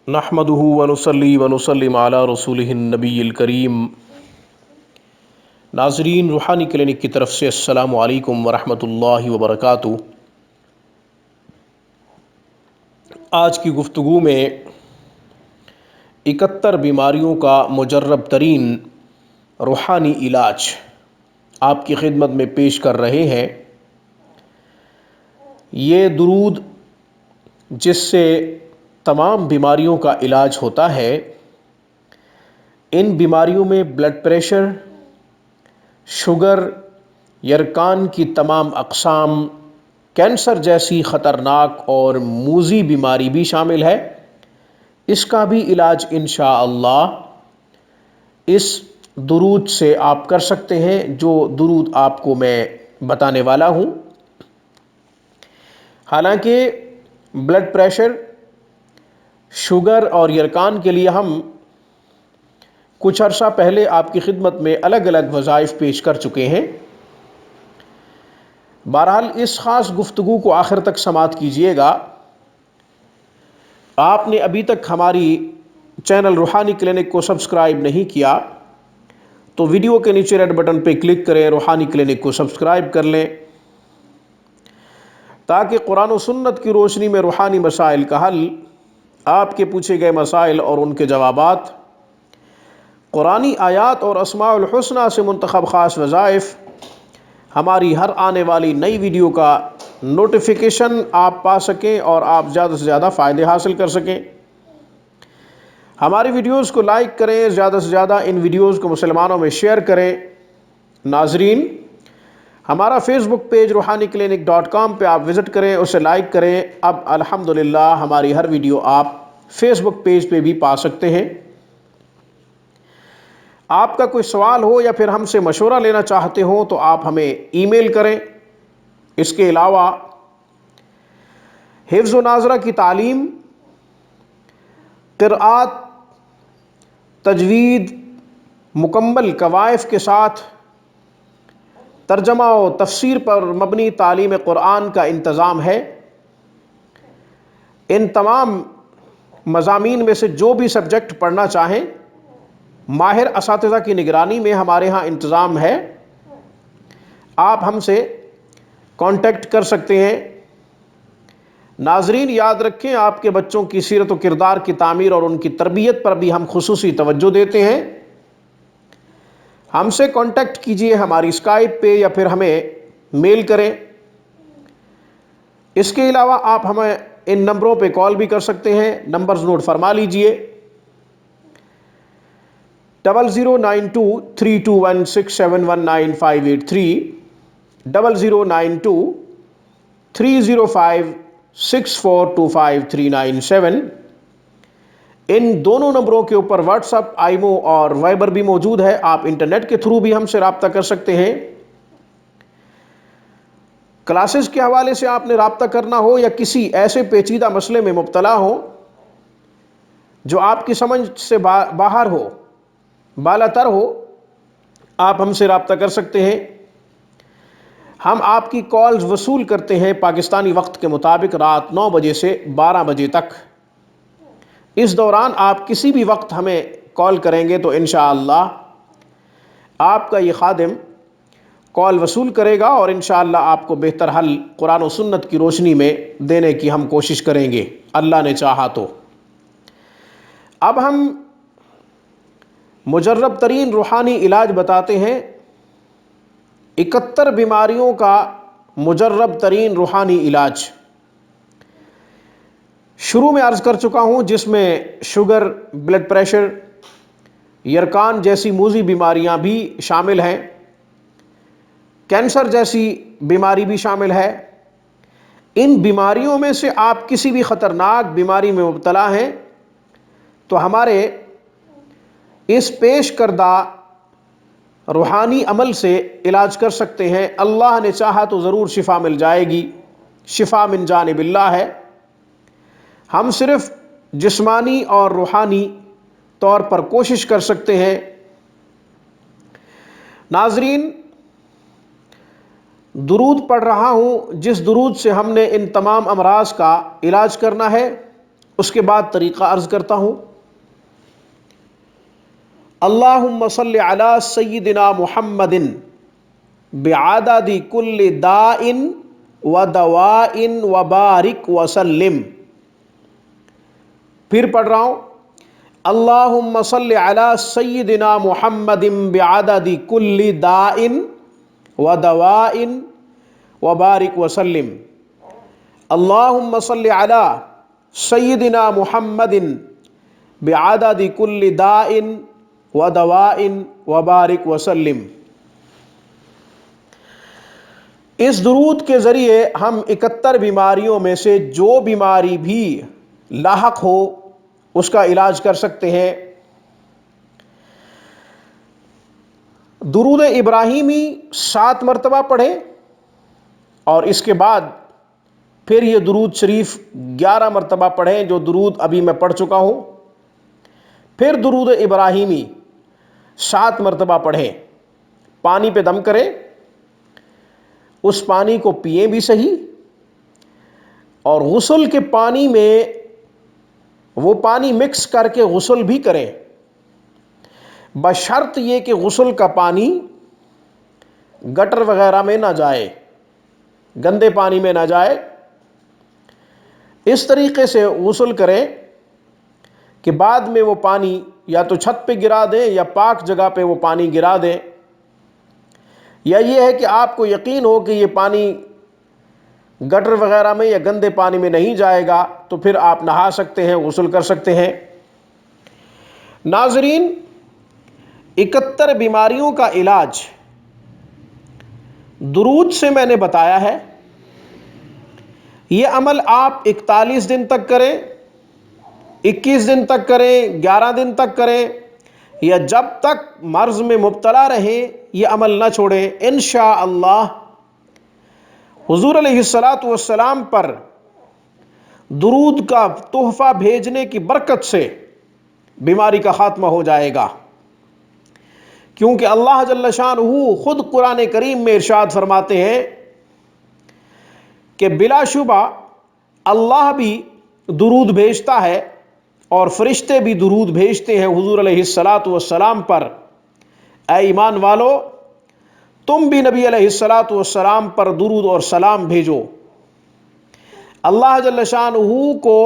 نحمدہ ونصلی ونسلم علی رسولہ النبی الکریم۔ ناظرین، روحانی کلینک کی طرف سے السلام علیکم ورحمۃ اللہ وبرکاتہ۔ آج کی گفتگو میں 71 بیماریوں کا مجرب ترین روحانی علاج آپ کی خدمت میں پیش کر رہے ہیں۔ یہ درود جس سے تمام بیماریوں کا علاج ہوتا ہے، ان بیماریوں میں بلڈ پریشر، شوگر، یرقان کی تمام اقسام، کینسر جیسی خطرناک اور موذی بیماری بھی شامل ہے۔ اس کا بھی علاج انشاءاللہ اس درود سے آپ کر سکتے ہیں، جو درود آپ کو میں بتانے والا ہوں۔ حالانکہ بلڈ پریشر، شوگر اور یرقان کے لیے ہم کچھ عرصہ پہلے آپ کی خدمت میں الگ الگ وظائف پیش کر چکے ہیں۔ بہرحال اس خاص گفتگو کو آخر تک سماعت کیجیے گا۔ آپ نے ابھی تک ہماری چینل روحانی کلینک کو سبسکرائب نہیں کیا تو ویڈیو کے نیچے ریڈ بٹن پہ کلک کریں، روحانی کلینک کو سبسکرائب کر لیں، تاکہ قرآن و سنت کی روشنی میں روحانی مسائل کا حل، آپ کے پوچھے گئے مسائل اور ان کے جوابات، قرآنی آیات اور اسماء الحسنہ سے منتخب خاص وظائف، ہماری ہر آنے والی نئی ویڈیو کا نوٹیفیکیشن آپ پا سکیں اور آپ زیادہ سے زیادہ فائدے حاصل کر سکیں۔ ہماری ویڈیوز کو لائک کریں، زیادہ سے زیادہ ان ویڈیوز کو مسلمانوں میں شیئر کریں۔ ناظرین، ہمارا فیس بک پیج روحانیکلینک.com پہ آپ وزٹ کریں، اسے لائک کریں۔ اب الحمدللہ ہماری ہر ویڈیو آپ فیس بک پیج پہ بھی پا سکتے ہیں۔ آپ کا کوئی سوال ہو یا پھر ہم سے مشورہ لینا چاہتے ہو تو آپ ہمیں ای میل کریں۔ اس کے علاوہ حفظ و ناظرہ کی تعلیم، قرآت، تجوید، مکمل قوائف کے ساتھ ترجمہ و تفسیر پر مبنی تعلیم قرآن کا انتظام ہے۔ ان تمام مضامین میں سے جو بھی سبجیکٹ پڑھنا چاہیں، ماہر اساتذہ کی نگرانی میں ہمارے ہاں انتظام ہے۔ آپ ہم سے کانٹیکٹ کر سکتے ہیں۔ ناظرین، یاد رکھیں، آپ کے بچوں کی سیرت و کردار کی تعمیر اور ان کی تربیت پر بھی ہم خصوصی توجہ دیتے ہیں۔ ہم سے کانٹیکٹ کیجئے ہماری اسکائپ پہ یا پھر ہمیں میل کریں۔ اس کے علاوہ آپ ہمیں ان نمبروں پہ کال بھی کر سکتے ہیں۔ نمبرز نوٹ فرما لیجئے: 00923216719583، 00923056425397۔ ان دونوں نمبروں کے اوپر واٹس ایپ، آئیمو اور وائبر بھی موجود ہے۔ آپ انٹرنیٹ کے تھرو بھی ہم سے رابطہ کر سکتے ہیں۔ کلاسز کے حوالے سے آپ نے رابطہ کرنا ہو یا کسی ایسے پیچیدہ مسئلے میں مبتلا ہو جو آپ کی سمجھ سے باہر ہو، بالاتر ہو، آپ ہم سے رابطہ کر سکتے ہیں۔ ہم آپ کی کالز وصول کرتے ہیں پاکستانی وقت کے مطابق رات 9 بجے سے 12 بجے تک۔ اس دوران آپ کسی بھی وقت ہمیں کال کریں گے تو انشاءاللہ آپ کا یہ خادم کال وصول کرے گا اور انشاءاللہ آپ کو بہتر حل قرآن و سنت کی روشنی میں دینے کی ہم کوشش کریں گے، اللہ نے چاہا تو۔ اب ہم مجرب ترین روحانی علاج بتاتے ہیں، 71 بیماریوں کا مجرب ترین روحانی علاج۔ شروع میں عرض کر چکا ہوں، جس میں شوگر، بلڈ پریشر، یرقان جیسی موذی بیماریاں بھی شامل ہیں، کینسر جیسی بیماری بھی شامل ہے۔ ان بیماریوں میں سے آپ کسی بھی خطرناک بیماری میں مبتلا ہیں تو ہمارے اس پیش کردہ روحانی عمل سے علاج کر سکتے ہیں۔ اللہ نے چاہا تو ضرور شفا مل جائے گی، شفا من جانب اللہ ہے۔ ہم صرف جسمانی اور روحانی طور پر کوشش کر سکتے ہیں۔ ناظرین، درود پڑھ رہا ہوں، جس درود سے ہم نے ان تمام امراض کا علاج کرنا ہے، اس کے بعد طریقہ عرض کرتا ہوں. اللہم صلی علی سیدنا محمد بعدد کل داء و دواء وبارک وسلم. پھر پڑھ رہا ہوں. اللہم صلی علی سیدنا محمد بعدد کل داء و دواء وبارک وسلم. اللہم صلی علی سیدنا محمد بعدد کل داء و دواء وبارک وسلم. اس درود کے ذریعے ہم 71 بیماریوں میں سے جو بیماری بھی لاحق ہو اس کا علاج کر سکتے ہیں. درود ابراہیمی 7 مرتبہ پڑھیں اور اس کے بعد پھر یہ درود شریف 11 مرتبہ پڑھیں جو درود ابھی میں پڑھ چکا ہوں. پھر درود ابراہیمی 7 مرتبہ پڑھیں. پانی پہ دم کریں، اس پانی کو پئیں بھی صحیح، اور غسل کے پانی میں وہ پانی مکس کر کے غسل بھی کریں، بشرط یہ کہ غسل کا پانی گٹر وغیرہ میں نہ جائے، گندے پانی میں نہ جائے. اس طریقے سے غسل کریں کہ بعد میں وہ پانی یا تو چھت پہ گرا دیں یا پاک جگہ پہ وہ پانی گرا دیں، یا یہ ہے کہ آپ کو یقین ہو کہ یہ پانی گٹر وغیرہ میں یا گندے پانی میں نہیں جائے گا تو پھر آپ نہا سکتے ہیں، غسل کر سکتے ہیں. ناظرین، 71 بیماریوں کا علاج درود سے میں نے بتایا ہے. یہ عمل آپ 41 دن تک کریں، 21 دن تک کریں، 11 دن تک کریں، یا جب تک مرض میں مبتلا رہیں یہ عمل نہ چھوڑیں. انشاءاللہ حضور علیہ السلام پر درود کا تحفہ بھیجنے کی برکت سے بیماری کا خاتمہ ہو جائے گا، کیونکہ اللہ جل شانہ خود قرآن کریم میں ارشاد فرماتے ہیں کہ بلا شبہ اللہ بھی درود بھیجتا ہے اور فرشتے بھی درود بھیجتے ہیں حضور علیہ السلام پر. اے ایمان والو، تم بھی نبی علیہ السلام پر درود اور سلام بھیجو. اللہ جل شانہ کو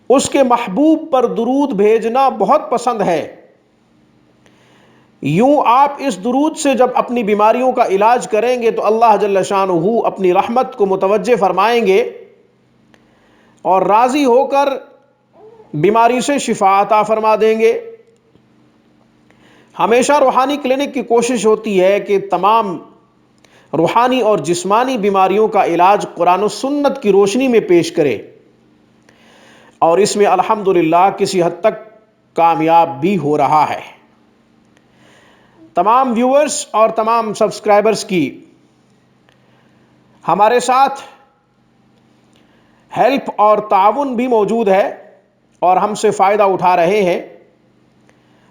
اس کے محبوب پر درود بھیجنا بہت پسند ہے. یوں آپ اس درود سے جب اپنی بیماریوں کا علاج کریں گے تو اللہ جل شانہ اپنی رحمت کو متوجہ فرمائیں گے اور راضی ہو کر بیماری سے شفا عطا فرما دیں گے. ہمیشہ روحانی کلینک کی کوشش ہوتی ہے کہ تمام روحانی اور جسمانی بیماریوں کا علاج قرآن و سنت کی روشنی میں پیش کرے، اور اس میں الحمدللہ کسی حد تک کامیاب بھی ہو رہا ہے. تمام ویورز اور تمام سبسکرائبرز کی ہمارے ساتھ ہیلپ اور تعاون بھی موجود ہے اور ہم سے فائدہ اٹھا رہے ہیں.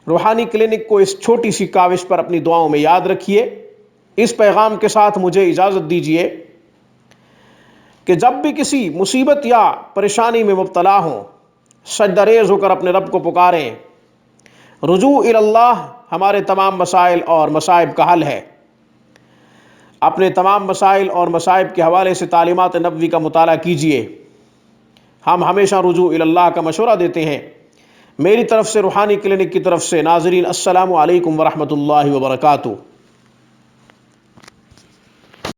روحانی کلینک کو اس چھوٹی سی کاوش پر اپنی دعاؤں میں یاد رکھیے. اس پیغام کے ساتھ مجھے اجازت دیجیے کہ جب بھی کسی مصیبت یا پریشانی میں مبتلا ہوں، سجدہ ریز ہو کر اپنے رب کو پکاریں. رجوع اللہ ہمارے تمام مسائل اور مصائب کا حل ہے. اپنے تمام مسائل اور مصائب کے حوالے سے تعلیمات نبوی کا مطالعہ کیجیے. ہم ہمیشہ رجوع اللہ کا مشورہ دیتے ہیں. میری طرف سے روحانی کلینک کی طرف سے ناظرین السلام علیکم ورحمۃ اللہ وبرکاتہ.